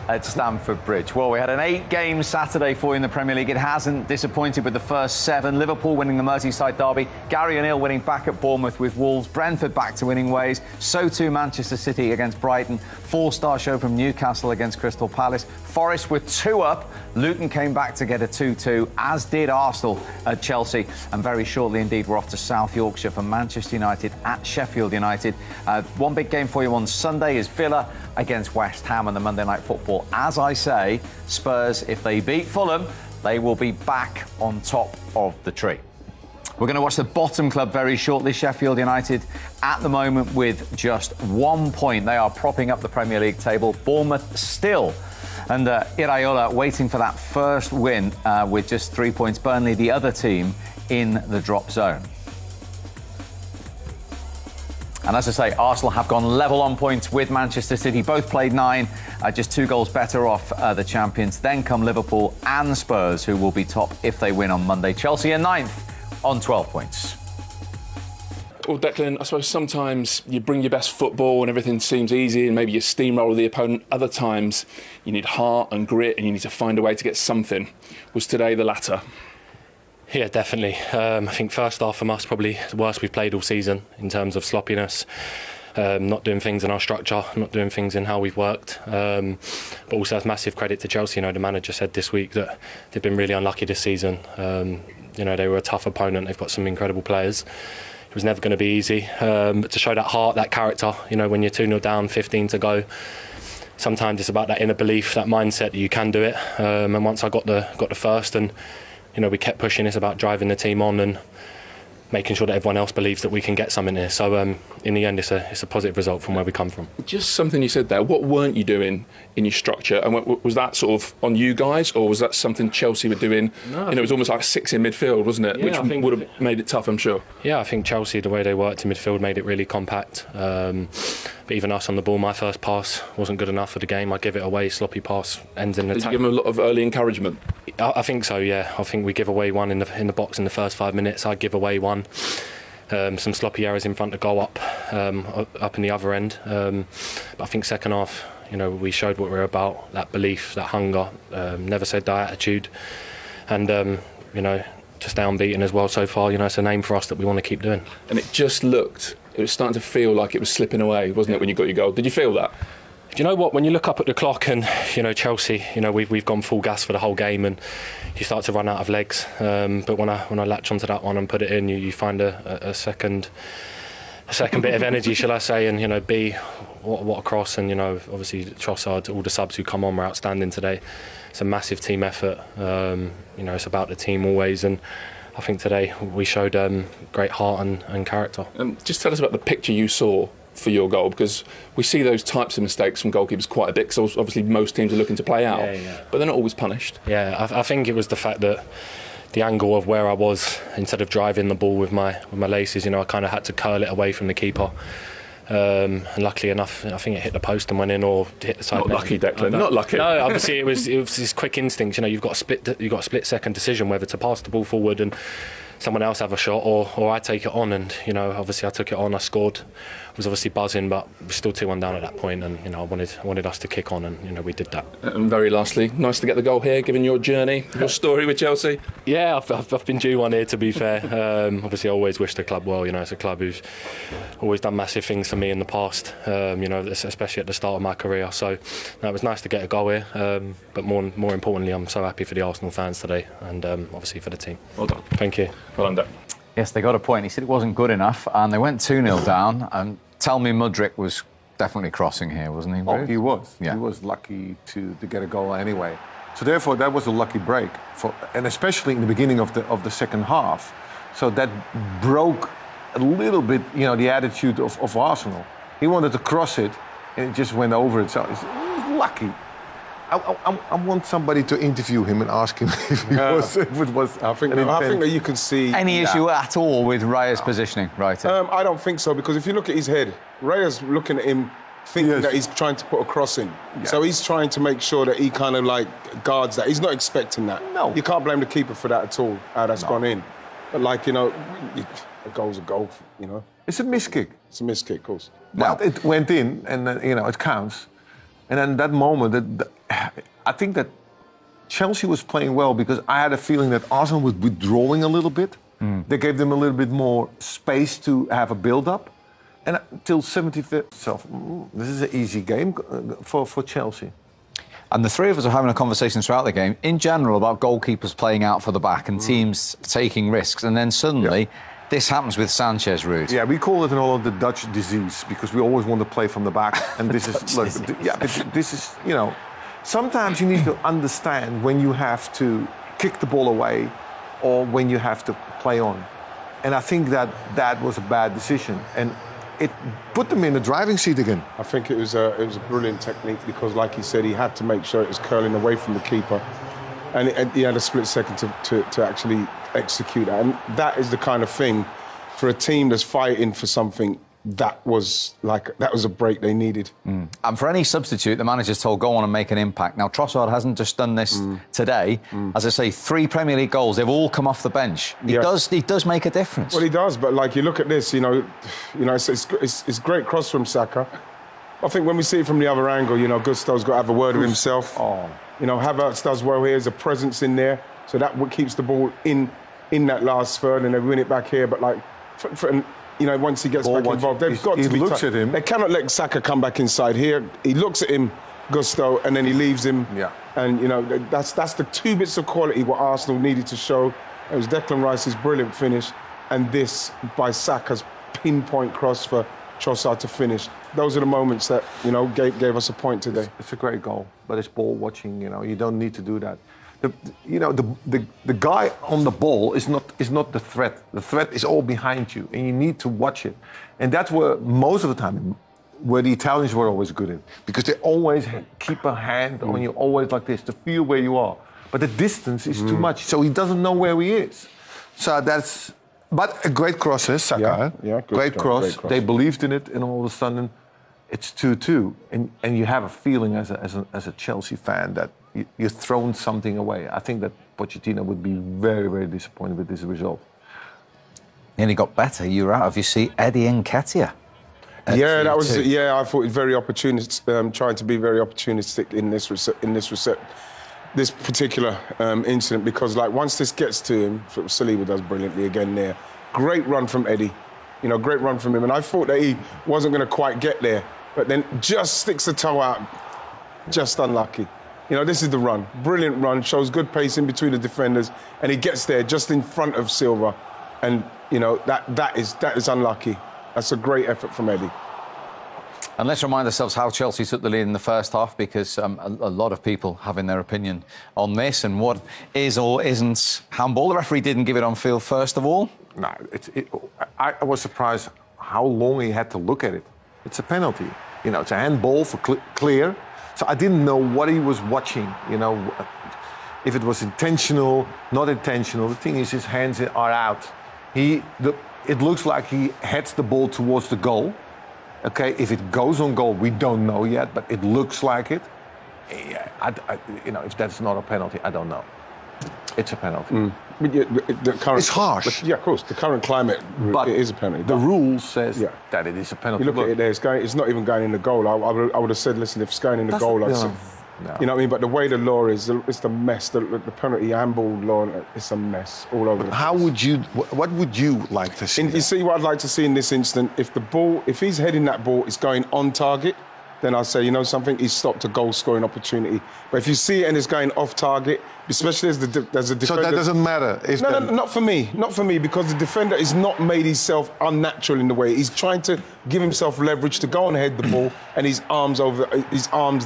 at Stamford Bridge. Well, we had an 8-game Saturday for you in the Premier League. It hasn't disappointed with the first 7. Liverpool winning the Merseyside derby. Gary O'Neill winning back at Bournemouth with Wolves. Brentford back to winning ways. So too Manchester City against Brighton. 4-star show from Newcastle against Crystal Palace. Forest were 2 up. Luton came back to get a 2-2, as did Arsenal at Chelsea. And very shortly indeed, we're off to South Yorkshire for Manchester United at Sheffield United. One big game for you on Sunday is Villa against West Ham on the Monday Night Football. As I say, Spurs, if they beat Fulham, they will be back on top of the tree. We're going to watch the bottom club very shortly, Sheffield United, at the moment with just 1 point. They are propping up the Premier League table. Bournemouth still under Iraola, waiting for that first win with just 3 points. Burnley, the other team, in the drop zone. And as I say, Arsenal have gone level on points with Manchester City. Both played 9, just 2 goals better off the champions. Then come Liverpool and Spurs, who will be top if they win on Monday. Chelsea are 9th on 12 points. Well, Declan, I suppose sometimes you bring your best football and everything seems easy and maybe you steamroll the opponent. Other times you need heart and grit and you need to find a way to get something. Was today the latter? Yeah, definitely. I think first half from us probably the worst we've played all season in terms of sloppiness, not doing things in our structure, not doing things in how we've worked. But also has massive credit to Chelsea. You know, the manager said this week that they've been really unlucky this season. You know, they were a tough opponent. They've got some incredible players. It was never going to be easy. But to show that heart, that character, you know, when you're 2-0 down, 15 to go, sometimes it's about that inner belief, that mindset that you can do it. And once I got the first, and you know, we kept pushing. It's about driving the team on and making sure that everyone else believes that we can get something here. So in the end, it's a positive result from where we come from. Just something you said there. What weren't you doing in your structure? And was that sort of on you guys, or was that something Chelsea were doing? No, you know, it was almost like 6 in midfield, wasn't it? Yeah, which would have made it tough, I'm sure. Yeah, I think Chelsea, the way they worked in midfield, made it really compact. But even us on the ball, my first pass wasn't good enough for the game. I give it away, sloppy pass, ends in an attack. Did you give them a lot of early encouragement? I think so, yeah. I think we give away one in the box in the first 5 minutes. I give away one. Some sloppy errors in front of goal up in the other end. But I think second half, you know, we showed what we're about, that belief, that hunger, never said die attitude. And, you know, to stay unbeaten as well so far, you know, it's a name for us that we want to keep doing. And it just looked, it was starting to feel like it was slipping away, wasn't it, when you got your goal? Did you feel that? Do you know what, when you look up at the clock and, you know, Chelsea, you know, we've gone full gas for the whole game and you start to run out of legs. But when I latch onto that one and put it in, you find a second bit of energy, shall I say, and, you know, what a cross. And, you know, obviously Trossard, all the subs who come on were outstanding today. It's a massive team effort. You know, it's about the team always, and I think today we showed great heart and character. Just tell us about the picture you saw for your goal, because we see those types of mistakes from goalkeepers quite a bit, because obviously most teams are looking to play out, but they're not always punished. Yeah, I think it was the fact that the angle of where I was, instead of driving the ball with my laces, you know, I kind of had to curl it away from the keeper. And luckily enough, I think it hit the post and went in, or hit the side. Not lucky, Declan. Not lucky. No, obviously it was this quick instinct. You know, you've got a split-second decision whether to pass the ball forward and someone else have a shot, or I take it on. And, you know, obviously I took it on, I scored. Was obviously buzzing, but we're still 2-1 down at that point, and, you know, I wanted us to kick on, and, you know, we did that. And very lastly, nice to get the goal here, given your journey, your story with Chelsea. Yeah, I've been due one here, to be fair. Obviously I always wish the club well. You know, it's a club who's always done massive things for me in the past, you know, especially at the start of my career. So no, it was nice to get a goal here, but more importantly, I'm so happy for the Arsenal fans today, and obviously for the team. Well done. Thank you. Well done, Dec. Yes, they got a point. He said it wasn't good enough, and they went 2-0 down. And tell me, Mudryk was definitely crossing here, wasn't he? Oh, he was. Yeah. He was lucky to get a goal anyway. So therefore, that was a lucky break, and especially in the beginning of the second half. So that broke a little bit, you know, the attitude of Arsenal. He wanted to cross it, and it just went over it. So he was lucky. I want somebody to interview him and ask him if it was. I think that you can see any issue at all with Raya's positioning, right? I don't think so, because if you look at his head, Raya's looking at him, thinking that he's trying to put a cross in. Yeah. So he's trying to make sure that he kind of like guards that. He's not expecting that. No, you can't blame the keeper for that at all. How that's gone in, but like, you know, a goal's a goal. You know, it's a miss kick. It's a miss kick, of course. But it went in, and you know, it counts. And then that moment, I think that Chelsea was playing well because I had a feeling that Arsenal was withdrawing a little bit. They gave them a little bit more space to have a build-up. And until 75th, so this is an easy game for Chelsea. And the three of us are having a conversation throughout the game, in general, about goalkeepers playing out for the back and teams taking risks. And then suddenly, this happens with Sanchez, Ruud. Yeah, we call it in Holland the Dutch disease because we always want to play from the back. And this is, look, this is, you know, sometimes you need to understand when you have to kick the ball away or when you have to play on. And I think that was a bad decision. And it put them in the driving seat again. I think it was a brilliant technique because, like he said, he had to make sure it was curling away from the keeper, and he had a split second to actually execute that. And that is the kind of thing for a team that's fighting for something. That was a break they needed. And for any substitute, the manager's told, go on and make an impact. Now, Trossard hasn't just done this today. As I say, 3 Premier League goals, they've all come off the bench. He does make a difference. Well, he does, but like you look at this, it's great cross from Saka. I think when we see it from the other angle, Gusto's got to have a word with himself. Havertz does well here. There's a presence in there, so that keeps the ball in that last third, and they win it back here. But like, once he gets back involved, they've got to be. He looks at him. They cannot let Saka come back inside here. He looks at him, Gusto, and then he leaves him. Yeah. And that's the 2 bits of quality what Arsenal needed to show. It was Declan Rice's brilliant finish, and this by Saka's pinpoint cross for Trossard to finish. Those are the moments that gave us a point today. It's a great goal, but it's ball watching. You don't need to do that. The guy on the ball is not the threat. The threat is all behind you, and you need to watch it. And that's where most of the time, where the Italians were always good in, because they always keep a hand on you, always like this, to feel where you are. But the distance is too much, so he doesn't know where he is. So that's. But a great cross, Saka. Yeah, great cross. They believed in it, and all of a sudden, it's 2-2, and you have a feeling as a Chelsea fan that you've thrown something away. I think that Pochettino would be very, very disappointed with this result. Nearly got better. You were out of your seat, Eddie Nketiah. Yeah, that was. Yeah, I thought it was very opportunist, trying to be very opportunistic in this particular incident, because like once this gets to him, Saliba does brilliantly again there. Great run from Eddie, great run from him, and I thought that he wasn't going to quite get there, but then just sticks the toe out, just unlucky. This is the run, brilliant run, shows good pace in between the defenders, and he gets there just in front of Silva, and that is unlucky. That's a great effort from Eddie. And let's remind ourselves how Chelsea took the lead in the first half, because a lot of people having their opinion on this and what is or isn't handball. The referee didn't give it on field first of all. No, I was surprised how long he had to look at it. It's a penalty. It's a handball for clear. So I didn't know what he was watching, if it was intentional, not intentional. The thing is, his hands are out. It looks like he heads the ball towards the goal. Okay, if it goes on goal, we don't know yet, but it looks like it. Yeah, if that's not a penalty, I don't know. It's a penalty. But it's harsh. Yeah, of course. The current climate, it is a penalty. The rule says that it is a penalty. You look at it there, it's not even going in the goal. I would have said, listen, if it's going in the goal, I'd say, you know what I mean? But the way the law is, it's the mess. The penalty handball law, it's a mess all over the place. What would you like to see? You see what I'd like to see in this instant? If he's heading that ball, it's going on target, then I'd say, something, he's stopped a goal-scoring opportunity. But if you see it and it's going off target, especially as a defender... So that doesn't matter? No, not for me. Not for me, because the defender has not made himself unnatural in the way. He's trying to give himself leverage to go and head the ball, and his arms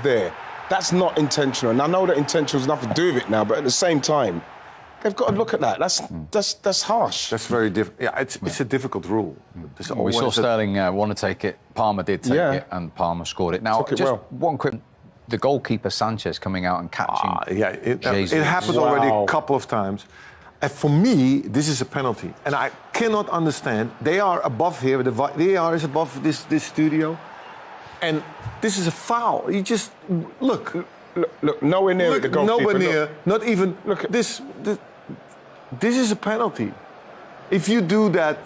there. That's not intentional. And I know that intentional has nothing to do with it now, but at the same time, they've got to look at that. That's harsh. That's very difficult. Yeah, it's a difficult rule. We saw Sterling want to take it. Palmer did take it, and Palmer scored it. Now, one quick... The goalkeeper, Sanchez, coming out and catching... It happened already a couple of times. And for me, this is a penalty. And I cannot understand. They are above here. The VAR is above this studio. And this is a foul. You just... Look, nowhere near the goalkeeper. Nowhere near. Not even... Look, this is a penalty. If you do that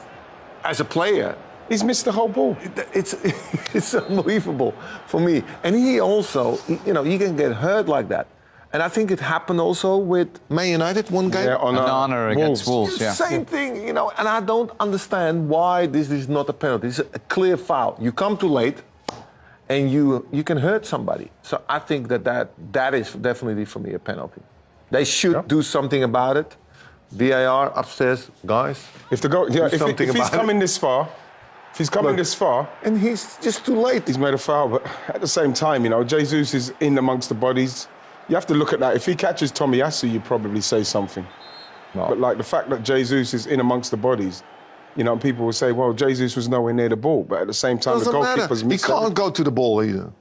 as a player... He's missed the whole ball. It's unbelievable for me. And he also, he can get hurt like that. And I think it happened also with Man United one game. Yeah, on Onana against Wolves. Yeah. Same thing, you know, and I don't understand why this is not a penalty. It's a clear foul. You come too late, and you can hurt somebody. So I think that is definitely for me a penalty. They should do something about it. VAR upstairs, guys. If he's coming this far, and he's just too late. He's made a foul, but at the same time, you know, Jesus is in amongst the bodies. You have to look at that. If he catches Tomiyasu, you probably say something. No. But like the fact that Jesus is in amongst the bodies, you know, people will say, well, Jesus was nowhere near the ball, but at the same time, the goalkeeper's missing. He can't go to the ball either.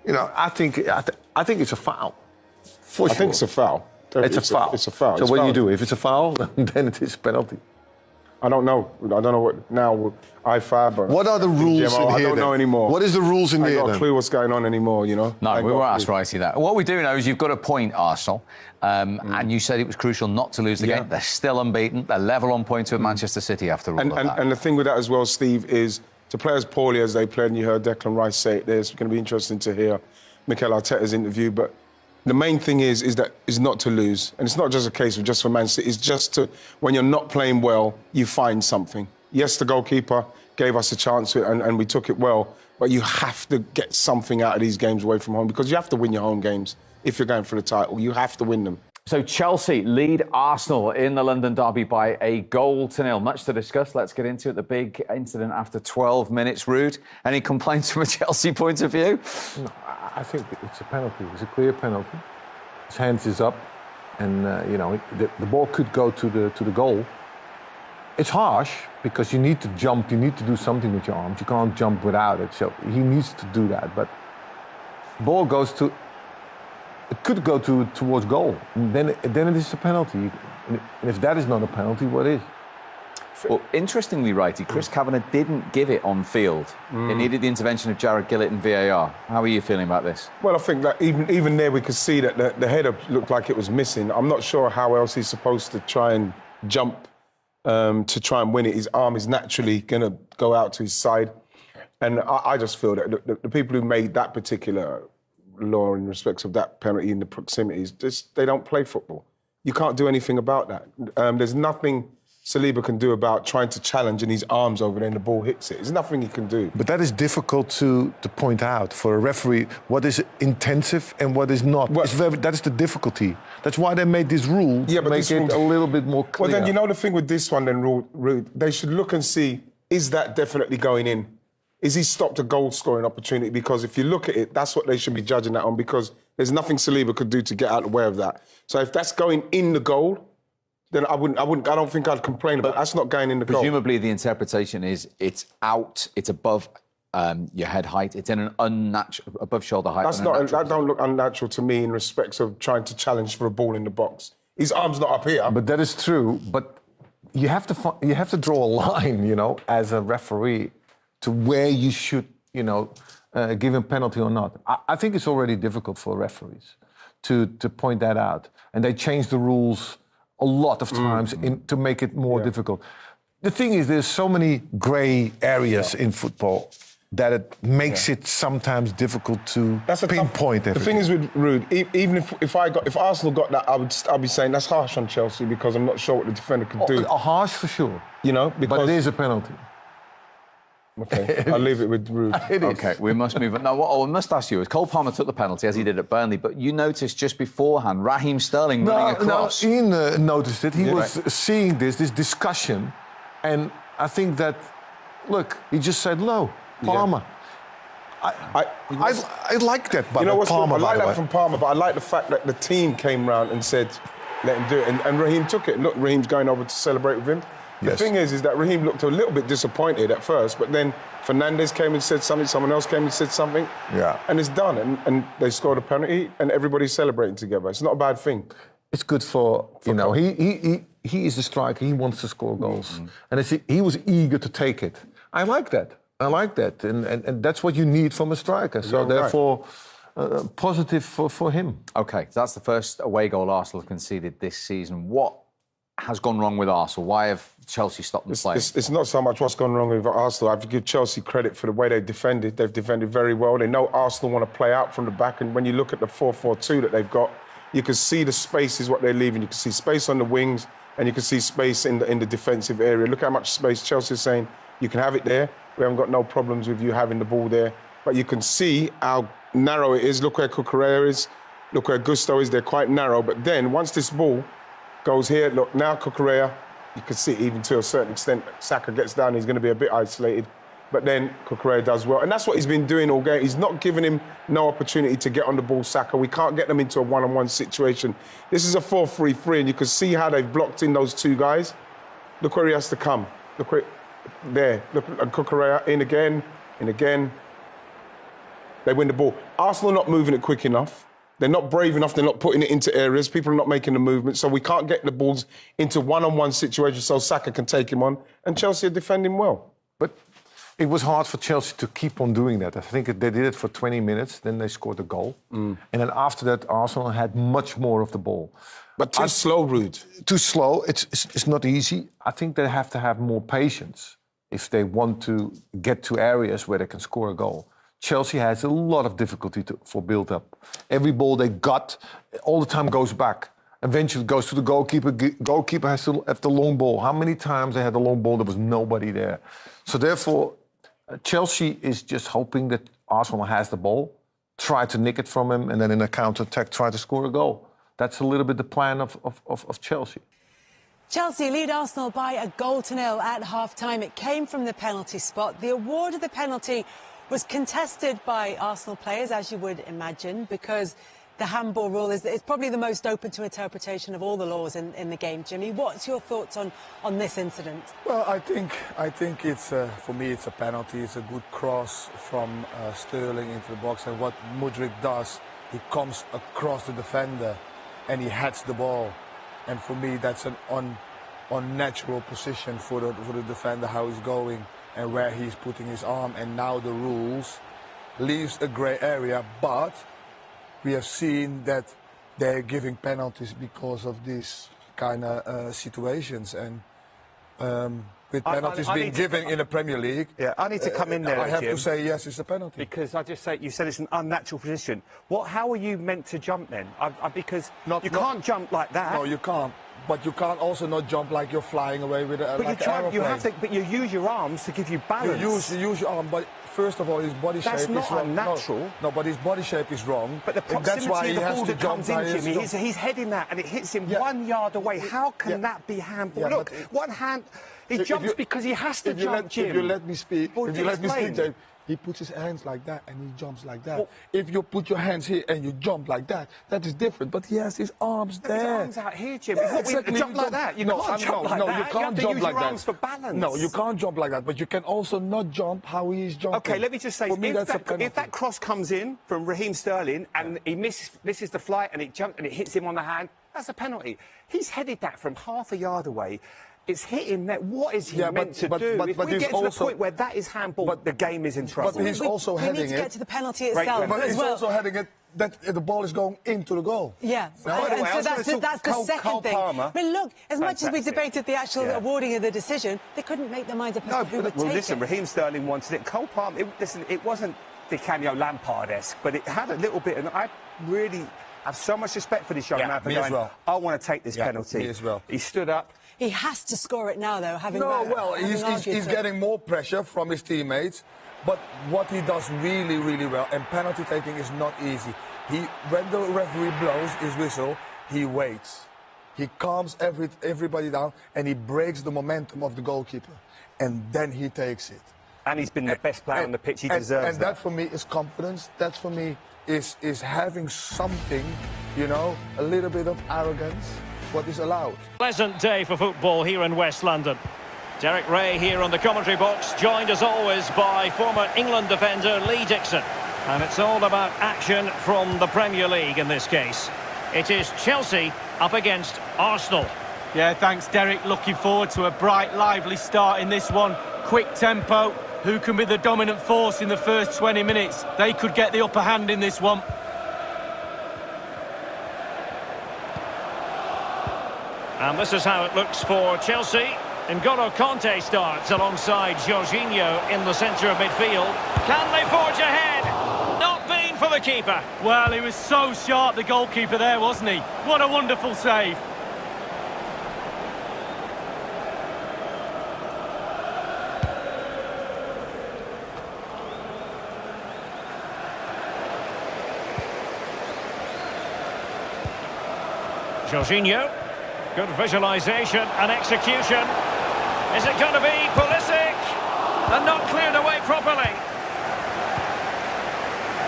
You know, I think it's a foul. For sure. I think it's a foul. It's a foul. It's a foul. So what do you do? If it's a foul, then it is a penalty. I don't know. I don't know what now with IFAB. Or what are the rules in here? I don't know anymore. What is the rules in here? I got a clue what's going on anymore, you know? No, we won't ask Righty that. What we do know is you've got a point, Arsenal, and you said it was crucial not to lose the game. They're still unbeaten. They're level on points with Manchester City after all of that. And the thing with that as well, Steve, is to play as poorly as they played, and you heard Declan Rice say it, it's going to be interesting to hear Mikel Arteta's interview, but the main thing is not to lose. And it's not just a case of just for Man City, it's just to, when you're not playing well, you find something. Yes, the goalkeeper gave us a chance and we took it well, but you have to get something out of these games away from home because you have to win your home games if you're going for the title. You have to win them. So Chelsea lead Arsenal in the London derby by a 1-0. Much to discuss. Let's get into it. The big incident after 12 minutes. Ruud, any complaints from a Chelsea point of view? No, I think it's a penalty. It's a clear penalty. His hands is up, and you know the ball could go to the goal. It's harsh because you need to jump. You need to do something with your arms. You can't jump without it. So he needs to do that. But ball goes to. It could go towards goal. And then it is a penalty. And if that is not a penalty, what is? Well, interestingly, Righty, Chris Kavanagh didn't give it on field. It needed the intervention of Jared Gullit and VAR. How are you feeling about this? Well, I think that even there we could see that the header looked like it was missing. I'm not sure how else he's supposed to try and jump to try and win it. His arm is naturally going to go out to his side. And I just feel that the people who made that particular law in respect of that penalty in the proximities, they don't play football. You can't do anything about that. There's nothing Saliba can do about trying to challenge and his arms over there and the ball hits it. There's nothing he can do. But that is difficult to point out for a referee, what is intensive and what is not. Well, that is the difficulty. That's why they made this rule to make it a little bit more clear. Well, then, you know the thing with this one then, Ruud, they should look and see, is that definitely going in? Is he stopped a goal-scoring opportunity? Because if you look at it, that's what they should be judging that on, because there's nothing Saliba could do to get out of the way of that. So if that's going in the goal, then I don't think I'd complain about it. That's not going in the goal. Presumably the interpretation is it's out, it's above your head height, it's in an unnatural, above shoulder height. That don't look unnatural to me in respects of trying to challenge for a ball in the box. His arm's not up here. But that is true, but you have to draw a line, you know, as a referee to where you should, you know, give a penalty or not. I think it's already difficult for referees to point that out. And they change the rules a lot of times to make it more difficult. The thing is, there's so many grey areas in football that it makes it sometimes difficult to pinpoint everything. The thing is with Ruud, even if Arsenal got that, I'd be saying that's harsh on Chelsea because I'm not sure what the defender could do. Harsh for sure. You know, because but it is a penalty. Okay, I'll leave it with Ruud. Okay, we must move on. Now, what I must ask you is, Cole Palmer took the penalty, as he did at Burnley, but you noticed just beforehand, Raheem Sterling running across. No, Ian noticed it. He was seeing this discussion, and I think that, look, he just said, "No, Palmer." I like that, but Palmer, I like that from Palmer, but I like the fact that the team came round and said, "Let him do it," and Raheem took it. Look, Raheem's going over to celebrate with him. The thing is that Raheem looked a little bit disappointed at first, but then Fernandes came and said something, someone else came and said something, and it's done. And they scored a penalty, and everybody's celebrating together. It's not a bad thing. It's good for you know, he is a striker. He wants to score goals, and he was eager to take it. I like that. And that's what you need from a striker. So therefore, positive for him. Okay, so that's the first away goal Arsenal conceded this season. What has gone wrong with Arsenal? Why have Chelsea stopped them playing? It's not so much what's gone wrong with Arsenal. I have to give Chelsea credit for the way they've defended. They've defended very well. They know Arsenal want to play out from the back, and when you look at the 4-4-2 that they've got, you can see the spaces what they're leaving. You can see space on the wings, and you can see space in the defensive area. Look how much space Chelsea's saying, you can have it there. We haven't got no problems with you having the ball there. But you can see how narrow it is. Look where Cucurella is. Look where Gusto is. They're quite narrow. But then once this ball goes here, look, now Cucurella, you can see even to a certain extent, Saka gets down, he's going to be a bit isolated. But then Cucurella does well. And that's what he's been doing all game. He's not giving him no opportunity to get on the ball, Saka. We can't get them into a one-on-one situation. This is a 4-3-3, and you can see how they've blocked in those two guys. Look where he has to come. Look where, there. Look at Cucurella, in again, in again. They win the ball. Arsenal are not moving it quick enough. They're not brave enough. They're not putting it into areas. People are not making the movement. So we can't get the balls into one-on-one situations so Saka can take him on. And Chelsea are defending well. But it was hard for Chelsea to keep on doing that. I think they did it for 20 minutes. Then they scored a goal. And then after that, Arsenal had much more of the ball. But too slow, Ruud. Too slow. It's not easy. I think they have to have more patience if they want to get to areas where they can score a goal. Chelsea has a lot of difficulty for build-up. Every ball they got, all the time goes back. Eventually it goes to the goalkeeper. Goalkeeper has to have the long ball. How many times they had the long ball, there was nobody there. So therefore, Chelsea is just hoping that Arsenal has the ball, try to nick it from him, and then in a counter-attack try to score a goal. That's a little bit the plan of Chelsea. Chelsea lead Arsenal by 1-0 at half-time. It came from the penalty spot. The award of the penalty was contested by Arsenal players, as you would imagine, because the handball rule is probably the most open to interpretation of all the laws in the game. Jimmy, what's your thoughts on this incident? Well, I think it's for me it's a penalty. It's a good cross from Sterling into the box, and what Mudryk does, he comes across the defender and he heads the ball, and for me that's an unnatural position for the defender, how he's going and where he's putting his arm. And now the rules leaves a grey area, but we have seen that they're giving penalties because of these kind of situations. And with penalties being given in the Premier League, yeah, I need to come in there. I have Jim, to say yes, it's a penalty. Because I just say you said it's an unnatural position. How are you meant to jump then? Because you can't jump like that. No, you can't. But you can't also not jump like you're flying away with a like you have to, but you use your arms to give you balance. You use your arm, but first of all, his body shape is wrong. That's not unnatural. No, but his body shape is wrong. But the proximity that's why of the ball that comes in, Jimmy, he's heading that and it hits him 1 yard away. How can that be handball? Look, one hand, he jumps because he has to jump, Jim. If you let me speak, James, he puts his hands like that and he jumps like that. Well, if you put your hands here and you jump like that, that is different. But he has his arms there. His arms out here, Jim. Yeah, exactly. Jump like that. You can't jump like that. You can't jump like that. Your arms for balance. No, you can't jump like that. But you can also not jump how he is jumping. Okay, let me just say, if that cross comes in from Raheem Sterling and he misses the flight and it jumps and it hits him on the hand, that's a penalty. He's headed that from half a yard away. It's hit him there. What is he meant to do? If we get to the point where that is handball, the game is in trouble. But he's also heading it. We need to get to the penalty itself. But he's also heading it that the ball is going into the goal. Yeah, so that's the second thing. I mean, look, as much as we debated the actual awarding of the decision, they couldn't make their minds up as to who would take it. Listen, Raheem Sterling wanted it. Cole Palmer, it wasn't Di Canio Lampard-esque, but it had a little bit, and I really have so much respect for this young man. Me as well. I want to take this penalty. Me as well. He stood up. He has to score it now, though, he's getting more pressure from his teammates, but what he does really, really well, and penalty taking is not easy. When the referee blows his whistle, he waits. He calms everybody down, and he breaks the momentum of the goalkeeper, and then he takes it. And he's been the best player on the pitch. He deserves that. And that, for me, is confidence. That, for me, is having something, a little bit of arrogance. What is allowed. Pleasant day for football here in West London. Derek Ray here on the commentary box, joined as always by former England defender Lee Dixon. And it's all about action from the Premier League in this case. It is Chelsea up against Arsenal. Yeah, thanks Derek. Looking forward to a bright, lively start in this one. Quick tempo. Who can be the dominant force in the first 20 minutes? They could get the upper hand in this one. And this is how it looks for Chelsea. N'Golo Kanté starts alongside Jorginho in the centre of midfield. Can they forge ahead? Not been for the keeper. Well, he was so sharp, the goalkeeper there, wasn't he? What a wonderful save. Jorginho. Good visualisation and execution. Is it going to be Pulisic? And not cleared away properly.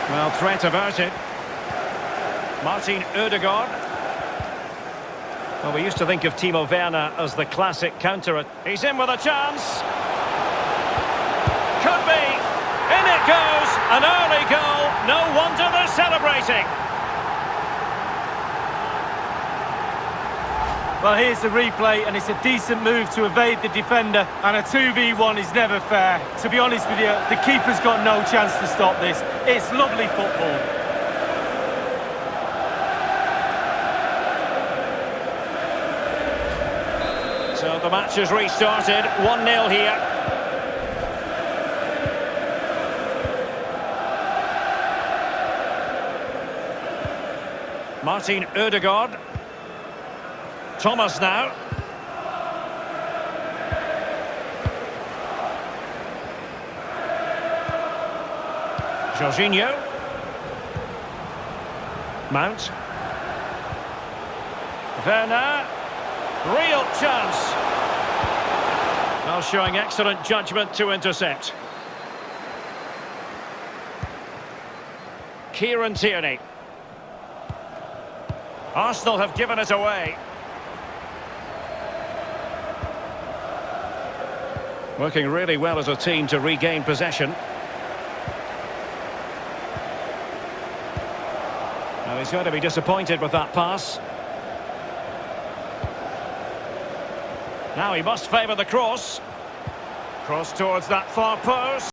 Well, threat averted. Martin Ødegaard. Well, we used to think of Timo Werner as the classic counter. He's in with a chance. Could be. In it goes. An early goal. No wonder they're celebrating. Well, here's the replay, and it's a decent move to evade the defender, and a 2v1 is never fair. To be honest with you, the keeper's got no chance to stop this. It's lovely football. So the match has restarted, 1-0 here. Martin Ødegaard. Thomas now. Jorginho. Mount. Werner. Real chance. Now showing excellent judgment to intercept. Kieran Tierney. Arsenal have given it away. Working really well as a team to regain possession. Now he's going to be disappointed with that pass. Now he must favour the cross. Cross towards that far post.